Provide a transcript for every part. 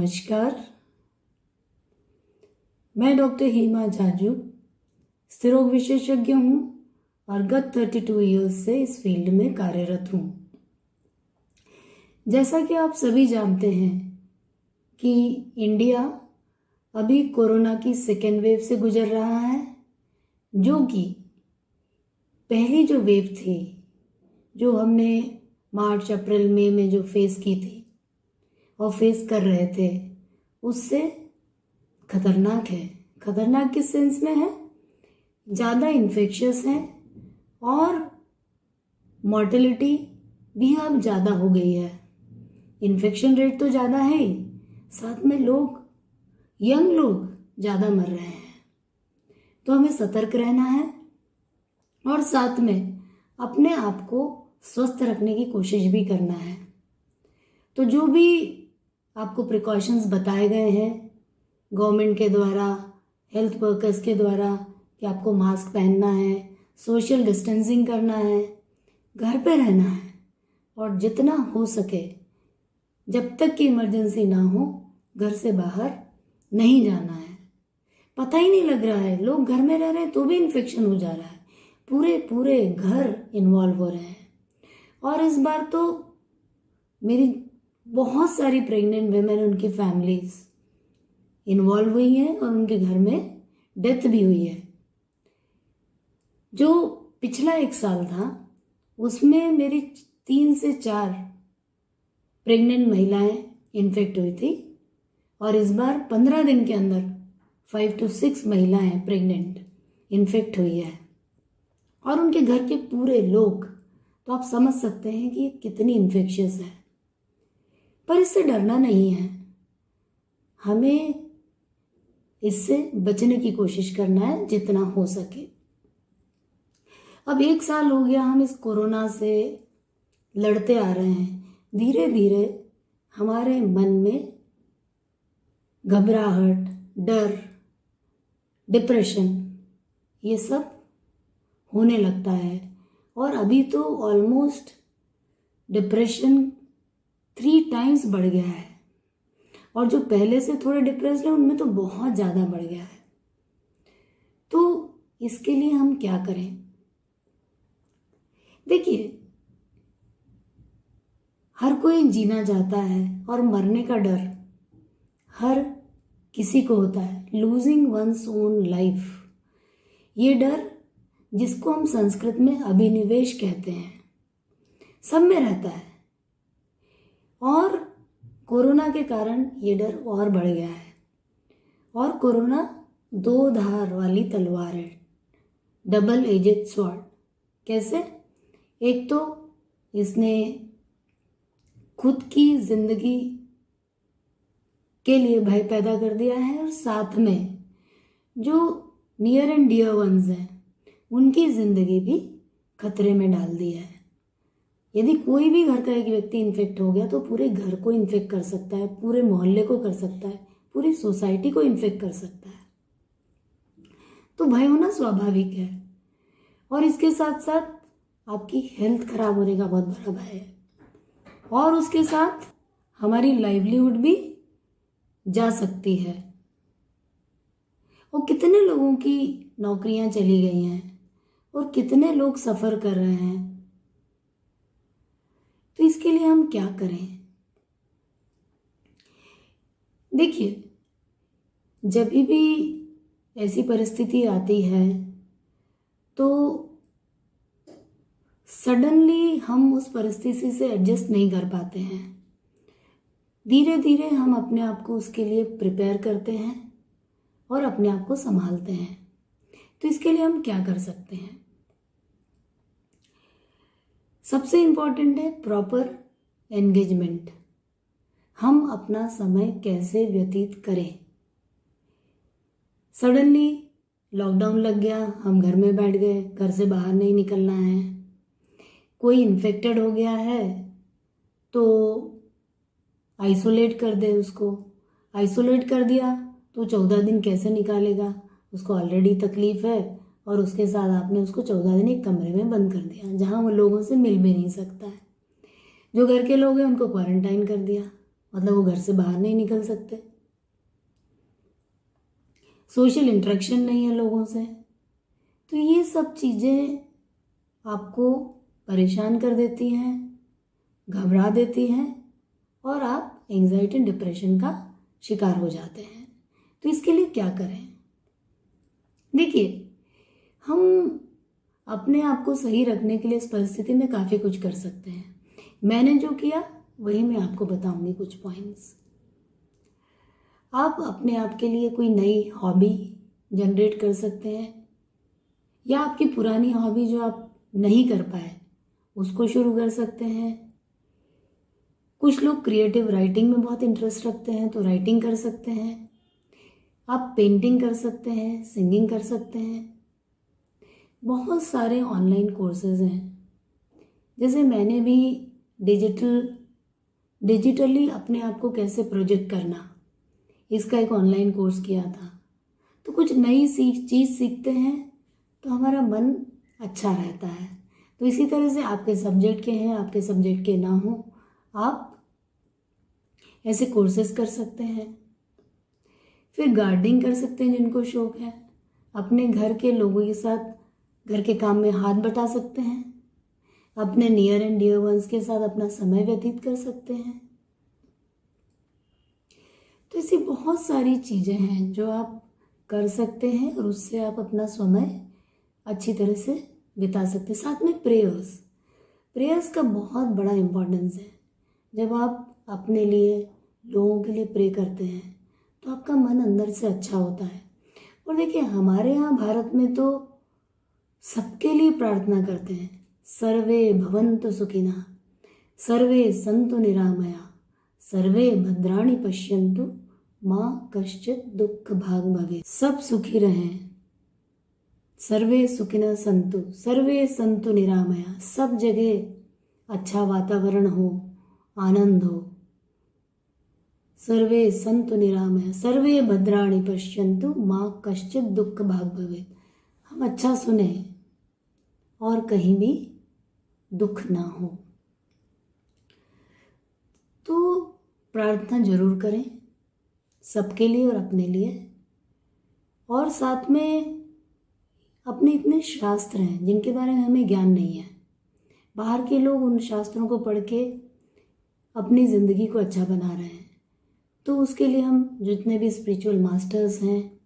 नमस्कार। मैं डॉक्टर हेमा जाजू स्त्रीरोग विशेषज्ञ हूँ और गत 32 ईयर्स से इस फील्ड में कार्यरत हूँ। जैसा कि आप सभी जानते हैं कि इंडिया अभी कोरोना की सेकेंड वेव से गुजर रहा है, जो कि पहली जो वेव थी, जो हमने मार्च अप्रैल मई में जो फेस की थी और फेस कर रहे थे, उससे खतरनाक है। खतरनाक किस सेंस में है? ज़्यादा इन्फेक्शियस है और मॉर्टेलिटी भी अब ज़्यादा हो गई है। इन्फेक्शन रेट तो ज़्यादा है ही, साथ में यंग लोग ज़्यादा मर रहे हैं। तो हमें सतर्क रहना है और साथ में अपने आप को स्वस्थ रखने की कोशिश भी करना है। तो जो भी आपको प्रिकॉशंस बताए गए हैं गवर्नमेंट के द्वारा, हेल्थ वर्कर्स के द्वारा, कि आपको मास्क पहनना है, सोशल डिस्टेंसिंग करना है, घर पे रहना है और जितना हो सके जब तक कि इमरजेंसी ना हो घर से बाहर नहीं जाना है। पता ही नहीं लग रहा है, लोग घर में रह रहे हैं तो भी इन्फेक्शन हो जा रहा है, पूरे घर इन्वॉल्व हो रहे हैं। और इस बार तो मेरी बहुत सारी प्रेग्नेंट वेमेन, उनकी फैमिलीज इन्वॉल्व हुई हैं और उनके घर में डेथ भी हुई है। जो पिछला 1 साल था उसमें मेरी 3 से 4 प्रेग्नेंट महिलाएं इन्फेक्ट हुई थी और इस बार 15 दिन के अंदर 5 to 6 महिलाएं प्रेग्नेंट इन्फेक्ट हुई है और उनके घर के पूरे लोग। तो आप समझ सकते हैं कि ये कितनी इन्फेक्शियस है। पर इससे डरना नहीं है, हमें इससे बचने की कोशिश करना है जितना हो सके। अब 1 साल हो गया हम इस कोरोना से लड़ते आ रहे हैं। धीरे धीरे हमारे मन में घबराहट, डर, डिप्रेशन ये सब होने लगता है और अभी तो ऑलमोस्ट डिप्रेशन 3 times बढ़ गया है और जो पहले से थोड़े डिप्रेस्ड हैं उनमें तो बहुत ज़्यादा बढ़ गया है। तो इसके लिए हम क्या करें? देखिए, हर कोई जीना चाहता है और मरने का डर हर किसी को होता है, लूजिंग वंस ओन लाइफ। ये डर, जिसको हम संस्कृत में अभिनिवेश कहते हैं, सब में रहता है और कोरोना के कारण ये डर और बढ़ गया है। और कोरोना 2 धार वाली तलवार है, डबल एजेड स्वॉर्ड। कैसे? एक तो इसने खुद की जिंदगी के लिए भय पैदा कर दिया है और साथ में जो नियर एंड डियर वंस हैं उनकी जिंदगी भी खतरे में डाल दी है। यदि कोई भी घर का एक व्यक्ति इन्फेक्ट हो गया तो पूरे घर को इन्फेक्ट कर सकता है, पूरे मोहल्ले को कर सकता है, पूरी सोसाइटी को इन्फेक्ट कर सकता है। तो भय होना स्वाभाविक है और इसके साथ साथ आपकी हेल्थ खराब होने का बहुत बड़ा भय है और उसके साथ हमारी लाइवलीहुड भी जा सकती है। और कितने लोगों की नौकरियां चली गई हैं और कितने लोग सफ़र कर रहे हैं। तो इसके लिए हम क्या करें? देखिए, जब भी ऐसी परिस्थिति आती है तो सडनली हम उस परिस्थिति से एडजस्ट नहीं कर पाते हैं। धीरे धीरे हम अपने आप को उसके लिए प्रिपेयर करते हैं और अपने आप को संभालते हैं। तो इसके लिए हम क्या कर सकते हैं? सबसे इम्पॉर्टेंट है प्रॉपर एंगेजमेंट। हम अपना समय कैसे व्यतीत करें। सडनली लॉकडाउन लग गया, हम घर में बैठ गए, घर से बाहर नहीं निकलना है। कोई इन्फेक्टेड हो गया है तो आइसोलेट कर दे उसको। आइसोलेट कर दिया तो 14 दिन कैसे निकालेगा? उसको ऑलरेडी तकलीफ है और उसके साथ आपने उसको 14 दिन एक कमरे में बंद कर दिया जहां वो लोगों से मिल भी नहीं सकता है। जो घर के लोग हैं उनको क्वारंटाइन कर दिया। मतलब वो घर से बाहर नहीं निकल सकते, सोशल इंटरेक्शन नहीं है लोगों से। तो ये सब चीज़ें आपको परेशान कर देती हैं, घबरा देती हैं और आप एंजाइटी डिप्रेशन का शिकार हो जाते हैं। तो इसके लिए क्या करें? देखिए, हम अपने आप को सही रखने के लिए इस परिस्थिति में काफ़ी कुछ कर सकते हैं। मैंने जो किया वही मैं आपको बताऊंगी कुछ पॉइंट्स। आप अपने आप के लिए कोई नई हॉबी जनरेट कर सकते हैं, या आपकी पुरानी हॉबी जो आप नहीं कर पाए उसको शुरू कर सकते हैं। कुछ लोग क्रिएटिव राइटिंग में बहुत इंटरेस्ट रखते हैं तो राइटिंग कर सकते हैं। आप पेंटिंग कर सकते हैं, सिंगिंग कर सकते हैं। बहुत सारे ऑनलाइन कोर्सेज हैं। जैसे मैंने भी डिजिटली अपने आप को कैसे प्रोजेक्ट करना, इसका एक ऑनलाइन कोर्स किया था। तो कुछ नई चीज़ सीखते हैं तो हमारा मन अच्छा रहता है। तो इसी तरह से आपके सब्जेक्ट के हैं, आपके सब्जेक्ट के ना हो, आप ऐसे कोर्सेज कर सकते हैं। फिर गार्डनिंग कर सकते हैं जिनको शौक है। अपने घर के लोगों के साथ घर के काम में हाथ बटा सकते हैं। अपने नियर एंड डियर वंस के साथ अपना समय व्यतीत कर सकते हैं। तो ऐसी बहुत सारी चीज़ें हैं जो आप कर सकते हैं और उससे आप अपना समय अच्छी तरह से बिता सकते हैं। साथ में प्रेयर्स का बहुत बड़ा इम्पोर्टेंस है। जब आप अपने लिए, लोगों के लिए प्रे करते हैं तो आपका मन अंदर से अच्छा होता है। और देखिए, हमारे यहाँ भारत में तो सबके लिए प्रार्थना करते हैं, सर्वे भवन्तु सुखिनः, सर्वे सन्तु निरामया, सर्वे भद्राणि पश्यन्तु माँ कश्चित् दुःख भाग भवेत्। सब सुखी रहें, सर्वे सुखिनः सन्तु, सर्वे सन्तु निरामया, सब जगह अच्छा वातावरण हो, आनंद हो। सर्वे सन्तु निरामया, सर्वे भद्राणि पश्यन्तु माँ कश्चित् दुःख भाग भवेत्। हम अच्छा सुने और कहीं भी दुख ना हो। तो प्रार्थना जरूर करें सबके लिए और अपने लिए। और साथ में अपने इतने शास्त्र हैं जिनके बारे में हमें ज्ञान नहीं है। बाहर के लोग उन शास्त्रों को पढ़ के अपनी ज़िंदगी को अच्छा बना रहे हैं। तो उसके लिए हम जितने भी स्पिरिचुअल मास्टर्स हैं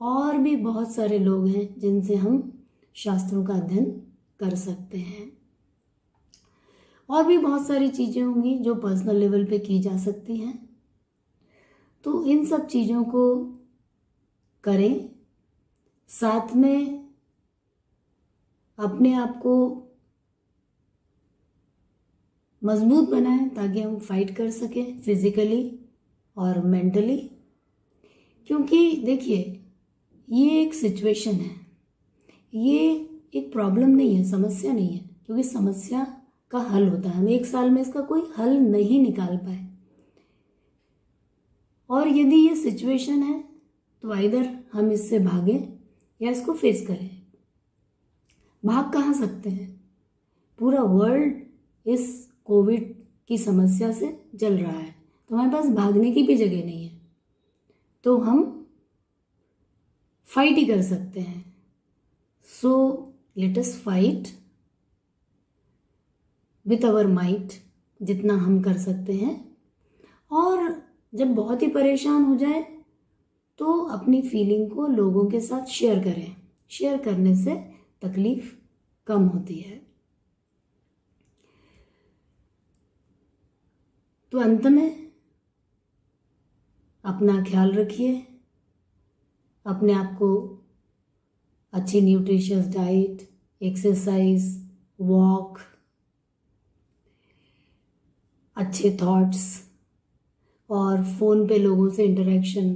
और भी बहुत सारे लोग हैं जिनसे हम शास्त्रों का अध्ययन कर सकते हैं। और भी बहुत सारी चीज़ें होंगी जो पर्सनल लेवल पे की जा सकती हैं। तो इन सब चीज़ों को करें, साथ में अपने आप को मजबूत बनाएं ताकि हम फाइट कर सकें फिजिकली और मेंटली। क्योंकि देखिए, ये एक सिचुएशन है, ये एक प्रॉब्लम नहीं है, समस्या नहीं है। क्योंकि समस्या का हल होता है, हम एक साल में इसका कोई हल नहीं निकाल पाए। और यदि ये सिचुएशन है तो आइदर हम इससे भागें या इसको फेस करें। भाग कहाँ सकते हैं? पूरा वर्ल्ड इस कोविड की समस्या से जल रहा है, तो हमारे पास भागने की भी जगह नहीं है। तो हम फाइट ही कर सकते हैं। So let us fight with our might, जितना हम कर सकते हैं। और जब बहुत ही परेशान हो जाए तो अपनी फीलिंग को लोगों के साथ शेयर करें। शेयर करने से तकलीफ कम होती है। तो अंत में अपना ख्याल रखिए, अपने आप को अच्छी न्यूट्रिशियस डाइट, एक्सरसाइज, वॉक, अच्छे थॉट्स और फ़ोन पे लोगों से इंटरेक्शन,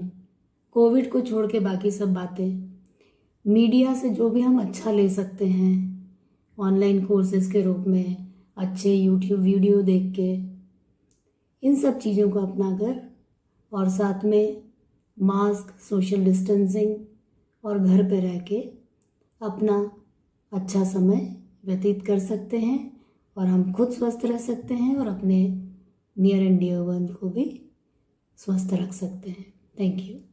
कोविड को छोड़ के बाकी सब बातें, मीडिया से जो भी हम अच्छा ले सकते हैं ऑनलाइन कोर्सेज के रूप में, अच्छे यूट्यूब वीडियो देख के, इन सब चीज़ों को अपना कर, और साथ में मास्क, सोशल डिस्टेंसिंग और घर पे रह के अपना अच्छा समय व्यतीत कर सकते हैं। और हम खुद स्वस्थ रह सकते हैं और अपने नियर एंड डियर वन को भी स्वस्थ रख सकते हैं। Thank you.